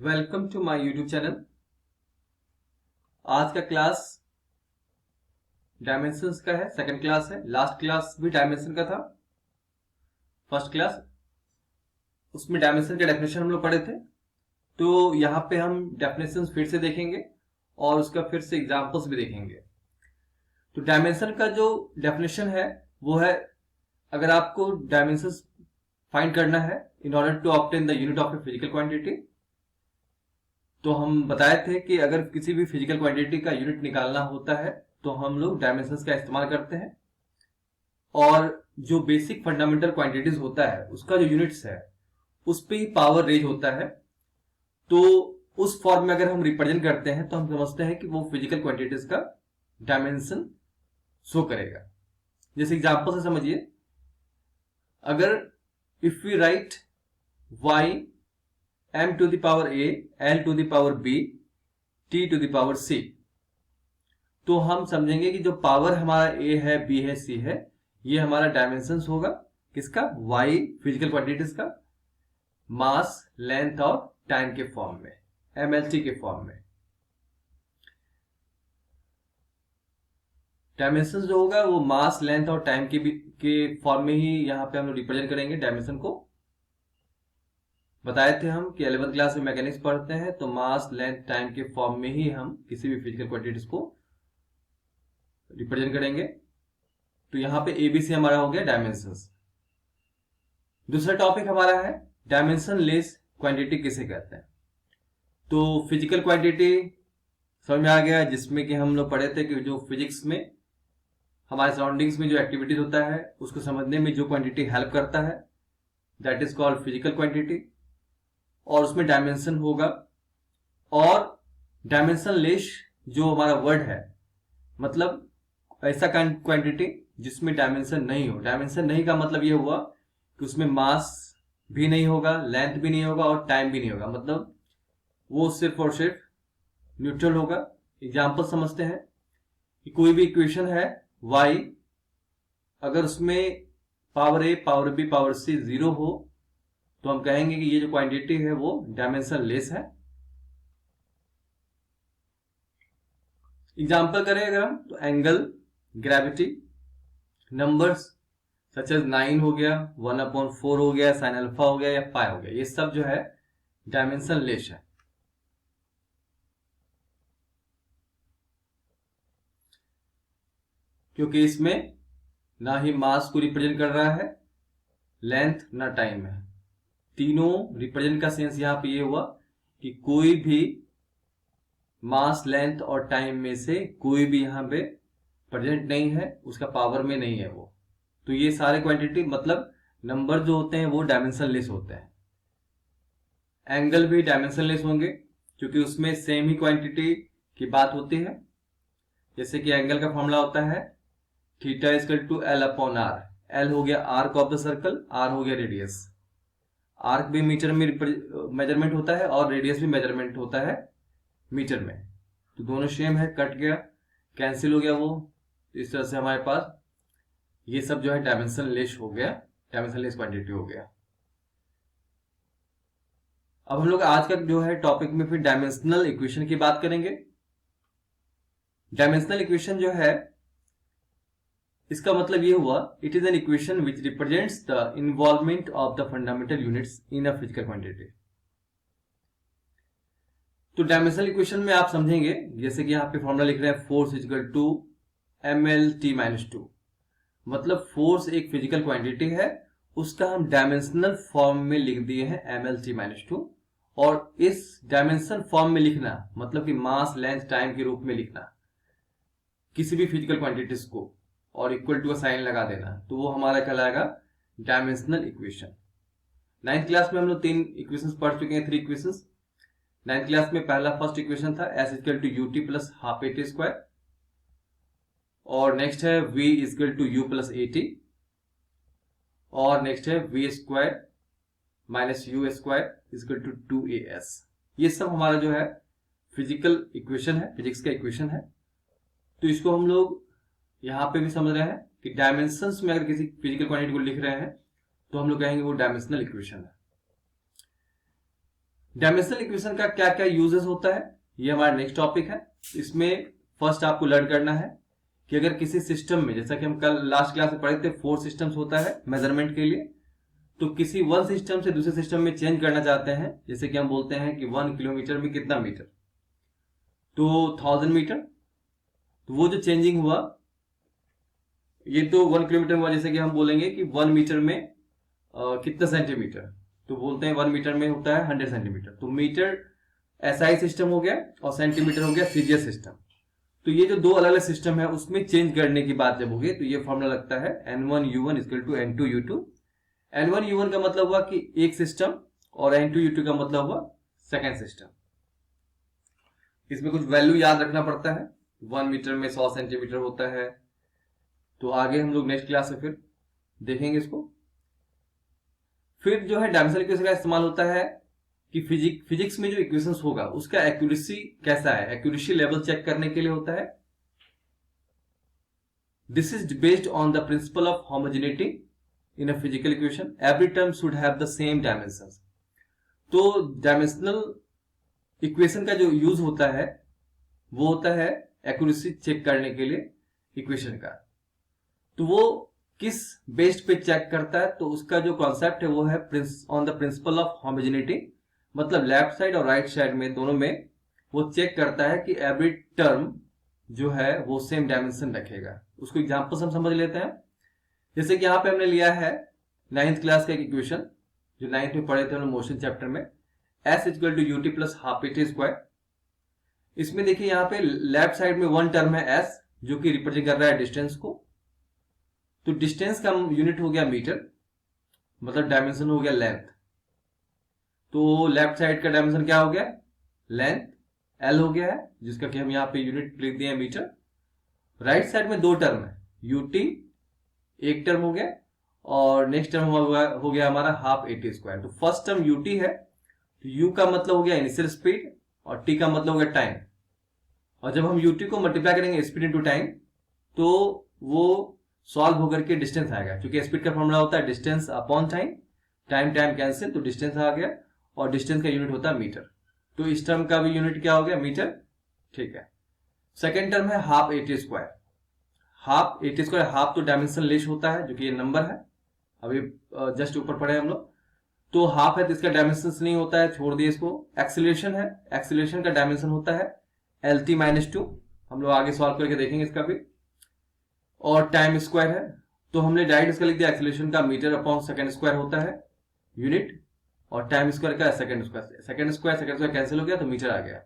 Welcome to my YouTube channel. आज का class dimensions का है, सेकंड क्लास है। लास्ट क्लास भी डायमेंशन का था, फर्स्ट क्लास। उसमें डायमेंशन के डेफिनेशन हम लोग पढ़े थे। तो यहाँ पे हम डेफिनेशंस फिर से देखेंगे और उसका फिर से एग्जांपल्स भी देखेंगे। तो डायमेंशन का जो डेफिनेशन है वो है, अगर आपको डायमेंशंस फाइंड करना है in order to obtain the unit of a physical quantity, तो हम बताए थे कि अगर किसी भी फिजिकल क्वांटिटी का यूनिट निकालना होता है तो हम लोग डायमेंशंस का इस्तेमाल करते हैं। और जो बेसिक फंडामेंटल क्वांटिटीज होता है उसका जो यूनिट्स है उस पे ही पावर रेज होता है। तो उस फॉर्म में अगर हम रिप्रेजेंट करते हैं तो हम समझते हैं कि वो फिजिकल क्वांटिटीज का डायमेंशन शो करेगा। जैसे एग्जांपल से समझिए, अगर if we write y m to the power a, l to the power b, t to the power c, तो हम समझेंगे कि जो पावर हमारा a है, b है, c है, ये हमारा डायमेंशंस होगा किसका, y फिजिकल क्वांटिटीज का, मास, लेंथ और टाइम के फॉर्म में, mlt के फॉर्म में। डायमेंशंस जो होगा वो मास, लेंथ और टाइम के फॉर्म में ही यहाँ पे हम रिप्रेजेंट करेंगे डायमेंशन को। बताए थे हम कि 11th क्लास में मैकेनिक्स पढ़ते हैं तो मास, लेंथ, टाइम के फॉर्म में ही हम किसी भी फिजिकल क्वांटिटीज को रिप्रेजेंट करेंगे। तो यहाँ पे एबीसी हमारा हो गया डायमेंशंस। दूसरा टॉपिक हमारा है डायमेंशन लेस क्वांटिटी किसे कहते हैं। तो फिजिकल क्वांटिटी समझ में आ गया, जिसमें कि हम लोग पढ़े थे कि जो फिजिक्स में हमारे सराउंडिंग्स में जो एक्टिविटीज होता है उसको समझने में जो क्वांटिटी हेल्प करता है that is called physical quantity, और उसमें डायमेंशन होगा। और डायमेंशन लेस जो हमारा वर्ड है, मतलब ऐसा क्वांटिटी जिसमें डायमेंशन नहीं हो। डायमेंशन नहीं का मतलब ये हुआ कि उसमें मास भी नहीं होगा, लेंथ भी नहीं होगा और टाइम भी नहीं होगा, मतलब वो सिर्फ और सिर्फ न्यूट्रल होगा। एग्जाम्पल समझते हैं कि कोई भी इक्वेशन है y, अगर उसमें power a, power b, power c zero हो तो हम कहेंगे कि ये जो क्वांटिटी है वो डायमेंशन लेस है। एग्जाम्पल करें अगर हम, तो angle, gravity, numbers such as 9 हो गया, 1/4 हो गया, साइन अल्फा हो गया या पाई हो गया, ये सब जो है डायमेंशन लेस है। क्योंकि इसमें ना ही मास को रिप्रेजेंट कर रहा है, लेंथ ना टाइम है। तीनों रिप्रेजेंट का सेंस यहां पे ये हुआ कि कोई भी मास, लेंथ और टाइम में से कोई भी यहां पे प्रेजेंट नहीं है, उसका पावर में नहीं है वो। तो ये सारे क्वांटिटी मतलब नंबर जो होते हैं वो डायमेंशन लेस होते हैं। एंगल भी डायमेंशन लेस होंगे क्योंकि उसमें सेम ही क्वांटिटी की बात होती है। जैसे कि एंगल का फॉर्मूला होता है theta equal to L upon R. L हो गया arc of the circle, R हो गया रेडियस। आर्क भी मीटर में मेजरमेंट होता है और रेडियस भी मेजरमेंट होता है मीटर में। तो दोनों सेम है, कट गया, कैंसिल हो गया वो। इस तरह से हमारे पास ये सब जो है डायमेंशन लेस हो गया, डायमेंशन लेस क्वांटिटी हो गया। अब हम लोग आज का जो है टॉपिक में फिर डायमेंशनल इक्वेशन की बात करेंगे। डायमेंशनल इक्वेशन जो है इसका मतलब ये हुआ, it is an equation which represents the involvement of the fundamental units in a physical quantity. तो डायमेंशनल इक्वेशन में आप समझेंगे, जैसे कि यहाँ पे फॉर्मूला लिख रहे हैं फोर्स इक्वल टू mlt-2, मतलब फोर्स एक फिजिकल क्वांटिटी है, उसका हम डायमेंशनल फॉर्म में लिख दिए हैं mlt-2। और इस डायमेंशन फॉर्म में लिखना मतलब कि मास, लेंथ, टाइम के रूप में लिखना किसी भी फिजिकल क्वांटिटीज को और इक्वल टू का साइन लगा देना, तो वो हमारा कहलाएगा डायमेंशनल इक्वेशन। 9th क्लास में हम लोग 3 इक्वेशंस पढ़ चुके हैं, 3 इक्वेशंस। 9th क्लास में पहला फर्स्ट इक्वेशन था s equal to u t plus half a t square, और नेक्स्ट है v equal to u plus a t, और नेक्स्ट है v square minus u square equal to 2as। ये सब हमारा जो है फिजिकल इक्वेशन है, फिजिक्स का इक्वेशन है। तो इसको हम लोग यहाँ पे भी समझ रहे हैं कि डायमेंशंस में अगर किसी फिजिकल क्वांटिटी को लिख रहे हैं तो हम लोग कहेंगे वो डायमेंशनल इक्वेशन है। डायमेंशनल इक्वेशन का क्या क्या यूजेस होता है, ये हमारा नेक्स्ट टॉपिक है। इसमें फर्स्ट आपको लर्न करना है कि अगर किसी सिस्टम में, जैसा कि हम कल लास्ट क्लास में पढ़े थे, 4 सिस्टम्स होता है मेजरमेंट के लिए, तो किसी वन सिस्टम से दूसरे सिस्टम में चेंज करना चाहते हैं, जैसे कि हम बोलते हैं कि 1 किलोमीटर में कितना मीटर, तो 1000 मीटर। तो वो जो चेंजिंग हुआ, ये तो 1 किलोमीटर हुआ, जैसे कि हम बोलेंगे कि 1 मीटर में कितना सेंटीमीटर, तो बोलते हैं 1 मीटर में होता है 100 सेंटीमीटर। तो मीटर एसआई सिस्टम हो गया और सेंटीमीटर हो गया सीजीएस सिस्टम। तो ये जो दो अलग अलग सिस्टम है उसमें चेंज करने की बात जब होगी तो ये फॉर्मूला लगता है N1U1 = N2U2। N1U1 का मतलब हुआ कि एक सिस्टम, और N2U2 का मतलब हुआ सेकेंड सिस्टम। इसमें कुछ वैल्यू याद रखना पड़ता है, 1 मीटर में 100 सेंटीमीटर होता है। तो आगे हम लोग नेक्स्ट क्लास में फिर देखेंगे इसको। फिर जो है डायमेंशनल इक्वेशन का इस्तेमाल होता है कि फिजिक्स में जो इक्वेशंस होगा उसका एक्यूरेसी कैसा है, एक्यूरेसी लेवल चेक करने के लिए होता है। This is based on the principal of homogeneity in a physical equation, every term should have the same dimensions. तो डायमेंशनल इक्वेशन का जो यूज होता है वो होता है एक्यूरेसी चेक करने के लिए इक्वेशन का। तो वो किस बेस्ड पे चेक करता है, तो उसका जो कॉन्सेप्ट है वो है on the principal of homogeneity, मतलब लेफ्ट साइड और राइट साइड में दोनों में वो चेक करता है कि एवरी टर्म जो है वो सेम डायमेंशन रखेगा। उसको एग्जांपल हम समझ लेते हैं। जैसे कि यहाँ पे हमने लिया है 9th क्लास का एक इक्वेशन जो 9th में पढ़े थे हम मोशन चैप्टर में, S = UT + ½ AT²। इसमें देखिए यहाँ पे लेफ्ट साइड में वन टर्म है S जो कि रिप्रेजेंट कर रहा है डिस्टेंस को। तो डिस्टेंस का यूनिट हो गया मीटर, मतलब डायमेंशन हो गया लेंथ। तो लेफ्ट साइड का डायमेंशन क्या हो गया, लेंथ L हो गया है, जिसका कि हम यहाँ पे यूनिट लिख दिए मीटर। राइट साइड में दो टर्म है, UT एक टर्म हो गया और नेक्स्ट टर्म हो गया हमारा ½ AT²। तो फर्स्ट टर्म UT है, तो U का मतलब हो गया इनिशियल स्पीड और T का मतलब हो गया टाइम। और जब हम UT को मल्टीप्लाई करेंगे स्पीड इनटू टाइम तो वो सॉल्व होकर के डिस्टेंस आएगा, क्योंकि स्पीड का फॉर्मूला होता है distance upon time, time time cancel, तो डिस्टेंस आ गया और डिस्टेंस का यूनिट होता है मीटर। तो इस टर्म का भी यूनिट क्या हो गया, मीटर। ठीक है। सेकेंड टर्म है ½ AT²। ½ AT², हाफ तो डायमेंशन लेस होता है जो कि ये नंबर है, अभी जस्ट ऊपर पढ़े हम लोग। तो हाफ है तो इसका डायमेंशन नहीं होता है, छोड़ दिए इसको। एक्सीलरेशन है, एक्सीलरेशन का डायमेंशन होता है LT-2, हम लोग आगे सॉल्व करके देखेंगे इसका भी। और टाइम स्क्वायर है, तो हमने डायरेक्ट इसका लिख दिया एक्सीलरेशन का मीटर अपॉन सेकंड स्क्वायर होता है यूनिट, और टाइम स्क्वायर का second square. Second square cancel हो गया तो मीटर आ गया।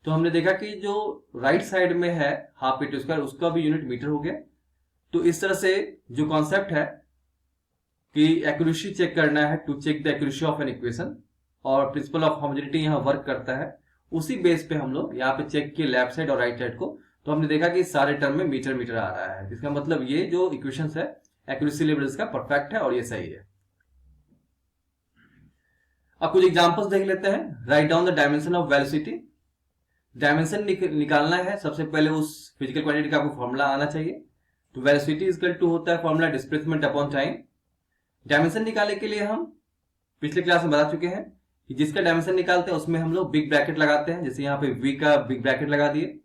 तो हमने देखा कि जो राइट साइड में है ½ AT², उसका भी यूनिट मीटर हो गया। तो इस तरह से जो कॉन्सेप्ट है कि एक्यूरेसी चेक करना है, to check the accuracy of an equation, और प्रिंसिपल ऑफ होमोजेनिटी यहाँ वर्क करता है, उसी बेस पे हम लोग यहाँ पे चेक किए लेफ्ट साइड और राइट साइड को। तो हमने देखा कि सारे टर्म में मीटर मीटर आ रहा है, इसका मतलब ये जो इक्वेशन है एक्यूरेसी लेवल इसका परफेक्ट है और ये सही है। अब कुछ एग्जांपल्स देख लेते हैं। Write down the dimension of velocity. Dimension निकालना है, सबसे पहले उस फिजिकल क्वांटिटी का आपको फॉर्मूला आना चाहिए। तो वेलोसिटी = होता है formula displacement upon time. Dimension निकालने के लिए हम पिछले क्लास में बता चुके हैं कि जिसका डायमेंशन निकालते हैं उसमें हम लोग बिग ब्रैकेट लगाते हैं, जैसे यहाँ पे V का बिग ब्रैकेट लगा दिए,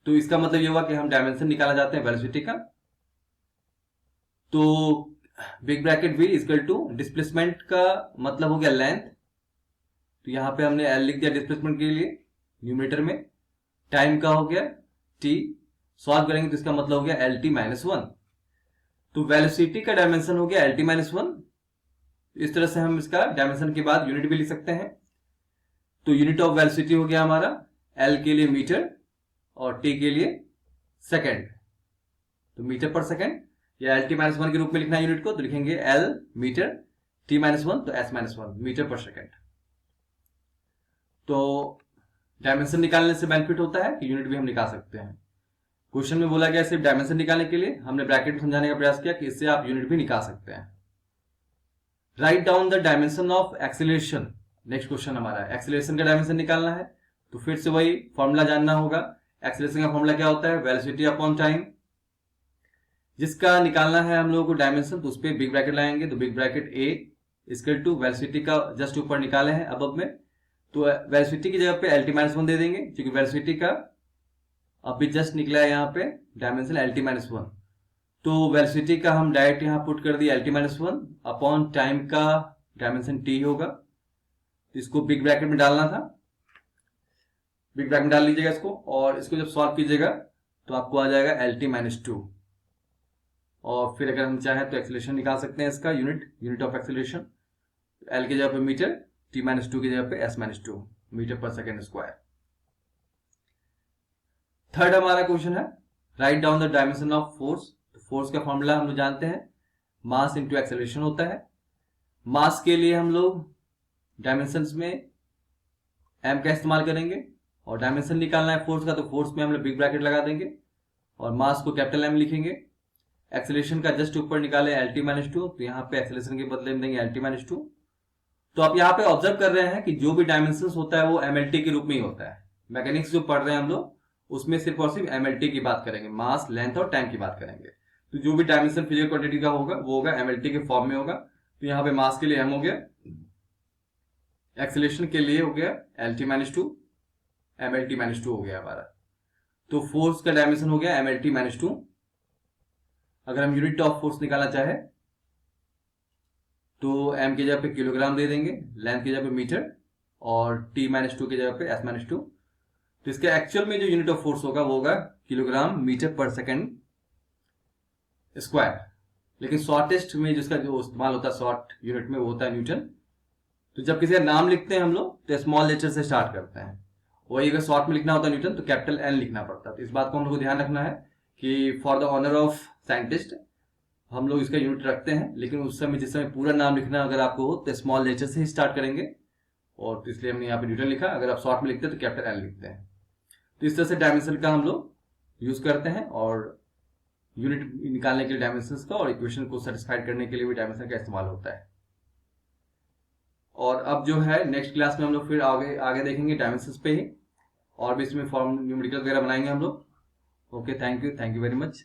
तो इसका मतलब ये हुआ कि हम डायमेंशन निकालना चाहते हैं वेलोसिटी का। तो बिग ब्रैकेट V = डिस्प्लेसमेंट का मतलब हो गया लेंथ, तो यहाँ पे हमने L लिख दिया डिस्प्लेसमेंट के लिए न्यूमरेटर में। टाइम का हो गया T, सॉल्व करेंगे तो इसका मतलब हो गया LT-1। तो वेलोसिटी का डायमेंशन हो गया LT-1। इस तरह से हम इसका डायमेंशन के बाद यूनिट भी लिख सकते हैं। तो यूनिट ऑफ वेलोसिटी हो गया हमारा L के लिए मीटर और T के लिए सेकंड, तो मीटर पर सेकंड, या LT-1 के रूप में लिखना है यूनिट को, तो लिखेंगे L मीटर, T-1 तो S-1 मीटर पर सेकंड। तो डायमेंशन निकालने से बेनिफिट होता है कि यूनिट भी हम निकाल सकते हैं। क्वेश्चन में बोला गया सिर्फ डायमेंशन निकालने के लिए, हमने ब्रैकेट में समझाने का प्रयास किया कि इससे आप यूनिट भी निकाल सकते हैं। Write down the dimension of acceleration. Next question हमारा एक्सीलरेशन का डायमेंशन निकालना है, तो फिर से वही फॉर्मूला जानना होगा। एक्सीलरेशन का फॉर्मूला क्या होता है, वेलोसिटी अपॉन टाइम। जिसका निकालना है हम लोगों को डायमेंशन, तो उस पर बिग ब्रैकेट लाएंगे, तो बिग ब्रैकेट A = वेलोसिटी का जस्ट ऊपर निकाले हैं अबव में, तो वेलोसिटी की जगह पे LT-1 दे देंगे, क्योंकि वेलोसिटी का अभी जस्ट निकला है यहाँ पे डायमेंशन LT-1। तो वेलोसिटी का हम डायरेक्ट यहाँ पुट कर दिए LT-1 अपॉन टाइम का डायमेंशन t होगा। इसको बिग ब्रैकेट में डालना था, बिग ब्रैकेट में डाल लीजिएगा इसको, और इसको जब सॉल्व कीजिएगा तो आपको आ जाएगा LT-2। और फिर अगर हम चाहें तो एक्सेलरेशन निकाल सकते हैं, इसका यूनिट ऑफ एक्सेलरेशन, L की जगह पे मीटर, T-2 की जगह पे S-2 मीटर पर सेकेंड स्क्वायर। थर्ड हमारा क्वेश्चन है write down the dimension of force. तो फोर्स का फॉर्मूला हम लोग जानते हैं, मास इंटू एक्सेलरेशन होता है। मास के लिए हम लोग डायमेंशंस में m का इस्तेमाल करेंगे, और डायमेंशन निकालना है फोर्स का, तो फोर्स में हम लोग बिग ब्रैकेट लगा देंगे और मास को कैपिटल M लिखेंगे। एक्सेलरेशन का जस्ट ऊपर निकाले LT-2, तो यहाँ पे एक्सेलरेशन के बदले में देंगे LT-2। तो आप यहाँ पे ऑब्जर्व कर रहे हैं कि जो भी डायमेंशन होता है वो MLT के रूप में ही होता है। मैकेनिक्स जो पढ़ रहे हैं हम लोग उसमें सिर्फ और सिर्फ MLT की बात करेंगे, मास, लेंथ और टाइम की बात करेंगे। तो जो भी डायमेंशन फिजिकल क्वांटिटी का होगा वो होगा MLT के फॉर्म में होगा। तो यहाँ पे मास के लिए M हो गया, एक्सेलरेशन के लिए हो गया LT-2, MLT-2 हो गया हमारा। तो फोर्स का डायमेंशन हो गया MLT-2। अगर हम यूनिट ऑफ फोर्स निकालना चाहे तो M की जगह पे किलोग्राम दे देंगे, लेंथ की जगह पे मीटर, और T-2 की जगह पे S-2। तो इसका एक्चुअल में जो यूनिट ऑफ फोर्स होगा वो होगा किलोग्राम मीटर पर सेकेंड स्क्वायर। लेकिन शॉर्टेस्ट में जिसका जो इस्तेमाल होता है शॉर्ट यूनिट में वो होता है न्यूटन। तो जब किसी का नाम लिखते हैं हम लोग तो स्मॉल लेटर से स्टार्ट करते हैं, वही अगर शॉर्ट में लिखना होता है न्यूटन तो कैपिटल N लिखना पड़ता है। तो इस बात को हम लोग को ध्यान रखना है कि for the honour of scientist हम लोग इसका यूनिट रखते हैं, लेकिन उस समय जिस समय पूरा नाम लिखना अगर आपको हो तो स्मॉल लेटर से ही स्टार्ट करेंगे, और तो इसलिए हमने यहाँ पे न्यूटन लिखा। अगर आप शॉर्ट में लिखते हैं तो कैपिटल N लिखते हैं। तो इस तरह से डायमेंशन का हम लोग यूज करते हैं, और यूनिट निकालने के लिए डायमेंशन का, और इक्वेशन को सेटिस्फाइड करने के लिए भी डायमेंशन का इस्तेमाल होता है। और अब जो है नेक्स्ट क्लास में हम लोग फिर आगे देखेंगे डायमेंशंस पे ही, और भी इसमें फॉर्म न्यूमेरिकल वगैरह बनाएंगे हम लोग। Okay, thank you very much.